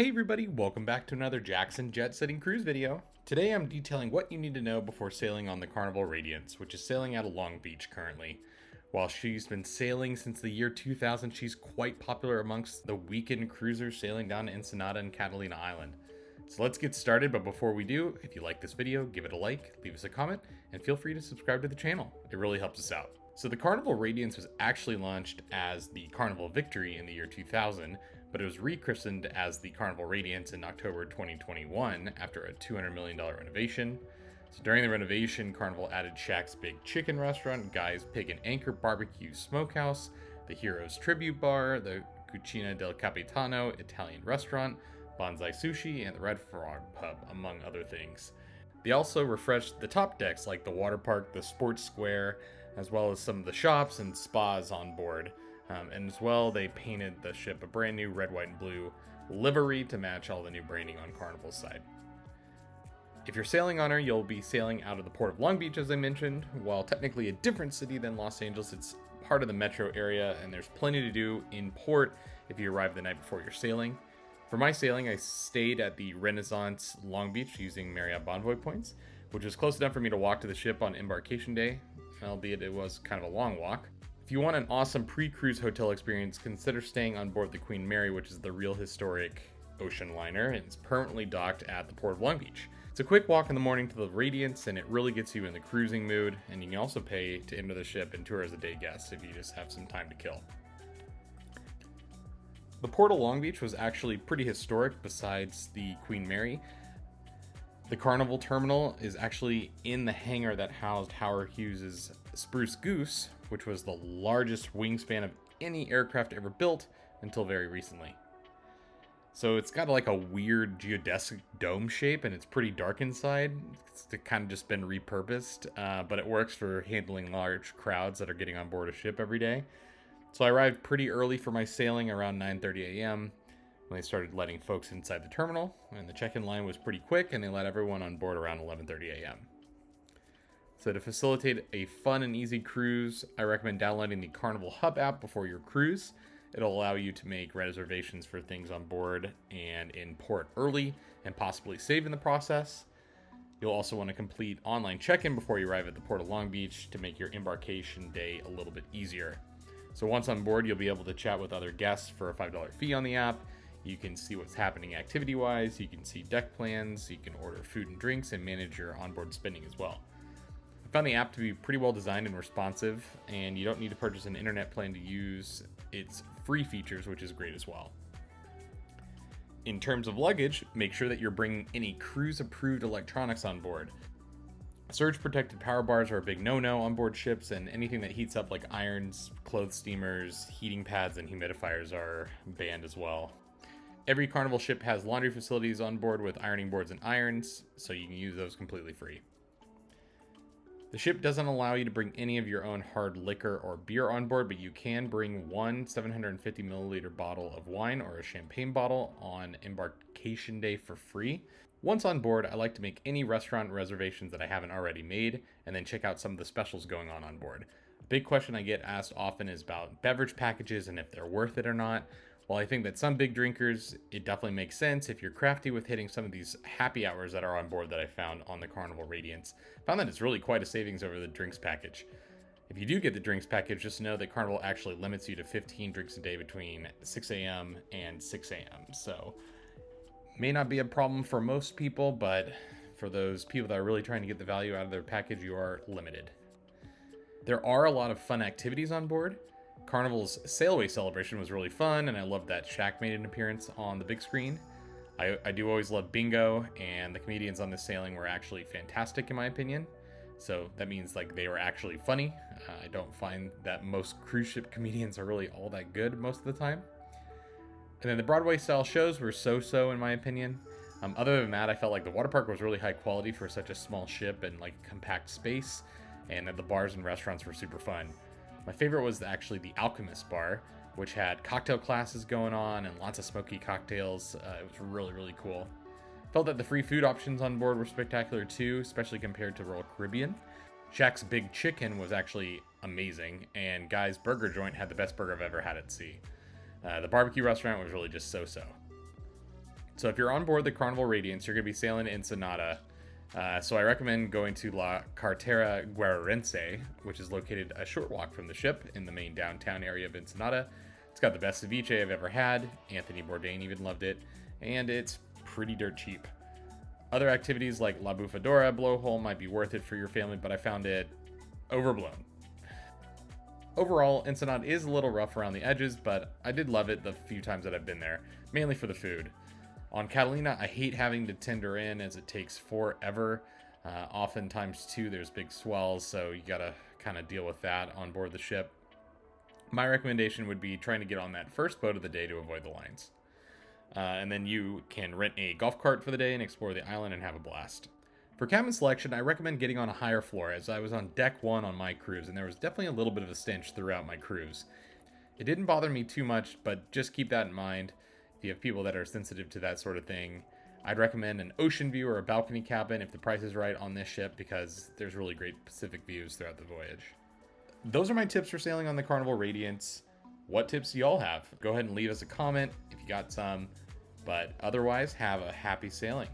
Hey everybody, welcome back to another Jackson Jet Setting Cruise video. Today I'm detailing what you need to know before sailing on the Carnival Radiance, which is sailing out of Long Beach currently. While she's been sailing since the year 2000, she's quite popular amongst the weekend cruisers sailing down to Ensenada and Catalina Island. So let's get started, but before we do, if you like this video, give it a like, leave us a comment, and feel free to subscribe to the channel. It really helps us out. So the Carnival Radiance was actually launched as the Carnival Victory in the year 2000, but it was rechristened as the Carnival Radiance in October 2021 after a $200 million renovation. So during the renovation, Carnival added Shaq's Big Chicken Restaurant, Guy's Pig and Anchor Barbecue Smokehouse, the Heroes Tribute Bar, the Cucina del Capitano Italian Restaurant, Bonsai Sushi, and the Red Frog Pub, among other things. They also refreshed the top decks like the water park, the sports square, as well as some of the shops and spas on board. And as well, they painted the ship a brand new red, white, and blue livery to match all the new branding on Carnival's side. If you're sailing on her, you'll be sailing out of the port of Long Beach, as I mentioned. While technically a different city than Los Angeles, it's part of the metro area, and there's plenty to do in port if you arrive the night before you're sailing. For my sailing, I stayed at the Renaissance Long Beach using Marriott Bonvoy points, which was close enough for me to walk to the ship on embarkation day, albeit it was kind of a long walk. If you want an awesome pre-cruise hotel experience, consider staying on board the Queen Mary, which is the real historic ocean liner, and it's permanently docked at the port of Long Beach. It's a quick walk in the morning to the Radiance, and it really gets you in the cruising mood, and you can also pay to enter the ship and tour as a day guest if you just have some time to kill. The port of Long Beach was actually pretty historic besides the Queen Mary. The Carnival terminal is actually in the hangar that housed Howard Hughes' Spruce Goose, which was the largest wingspan of any aircraft ever built until very recently. So it's got like a weird geodesic dome shape, and it's pretty dark inside. It's kind of just been repurposed, but it works for handling large crowds that are getting on board a ship every day. So I arrived pretty early for my sailing, around 9:30 a.m. when they started letting folks inside the terminal, and the check-in line was pretty quick, and they let everyone on board around 11:30 a.m. So to facilitate a fun and easy cruise, I recommend downloading the Carnival Hub app before your cruise. It'll allow you to make reservations for things on board and in port early, and possibly save in the process. You'll also want to complete online check-in before you arrive at the port of Long Beach to make your embarkation day a little bit easier. So once on board, you'll be able to chat with other guests for a $5 fee on the app. You can see what's happening activity-wise, you can see deck plans, you can order food and drinks, and manage your onboard spending as well. I found the app to be pretty well designed and responsive, and you don't need to purchase an internet plan to use its free features, which is great as well. In terms of luggage, make sure that you're bringing any cruise-approved electronics on board. Surge-protected power bars are a big no-no on board ships, and anything that heats up like irons, clothes steamers, heating pads, and humidifiers are banned as well. Every Carnival ship has laundry facilities on board with ironing boards and irons, so you can use those completely free. The ship doesn't allow you to bring any of your own hard liquor or beer on board, but you can bring one 750 milliliter bottle of wine or a champagne bottle on embarkation day for free. Once on board, I like to make any restaurant reservations that I haven't already made, and then check out some of the specials going on board. A big question I get asked often is about beverage packages and if they're worth it or not. While I think that some big drinkers, it definitely makes sense if you're crafty with hitting some of these happy hours that are on board that I found on the Carnival Radiance. I found that it's really quite a savings over the drinks package. If you do get the drinks package, just know that Carnival actually limits you to 15 drinks a day between 6 a.m. and 6 a.m. So, may not be a problem for most people, but for those people that are really trying to get the value out of their package, you are limited. There are a lot of fun activities on board. Carnival's Sailaway celebration was really fun, and I loved that Shaq made an appearance on the big screen. I do always love bingo, and the comedians on this sailing were actually fantastic in my opinion. So that means like they were actually funny. I don't find that most cruise ship comedians are really all that good most of the time. And then the Broadway style shows were so-so in my opinion. Other than that, I felt like the water park was really high quality for such a small ship and like compact space, and that the bars and restaurants were super fun. My favorite was actually the Alchemist bar, which had cocktail classes going on and lots of smoky cocktails. It was really, really cool. Felt that the free food options on board were spectacular too, especially compared to Royal Caribbean. Shaq's Big Chicken was actually amazing, and Guy's Burger Joint had the best burger I've ever had at sea. The barbecue restaurant was really just so-so. So if you're on board the Carnival Radiance, you're going to be sailing to Ensenada. So I recommend going to La Cartera Guerrerense, which is located a short walk from the ship in the main downtown area of Ensenada. It's got the best ceviche I've ever had. Anthony Bourdain even loved it. And it's pretty dirt cheap. Other activities like La Bufadora blowhole might be worth it for your family, but I found it overblown. Overall, Ensenada is a little rough around the edges, but I did love it the few times that I've been there, mainly for the food. On Catalina, I hate having to tender in as it takes forever. Oftentimes, too, there's big swells, so you gotta kind of deal with that on board the ship. My recommendation would be trying to get on that first boat of the day to avoid the lines. And then you can rent a golf cart for the day and explore the island and have a blast. For cabin selection, I recommend getting on a higher floor, as I was on deck 1 on my cruise, and there was definitely a little bit of a stench throughout my cruise. It didn't bother me too much, but just keep that in mind. If you have people that are sensitive to that sort of thing, I'd recommend an ocean view or a balcony cabin if the price is right on this ship, because there's really great Pacific views throughout the voyage. Those are my tips for sailing on the Carnival Radiance. What tips do y'all have? Go ahead and leave us a comment if you got some, but otherwise, have a happy sailing.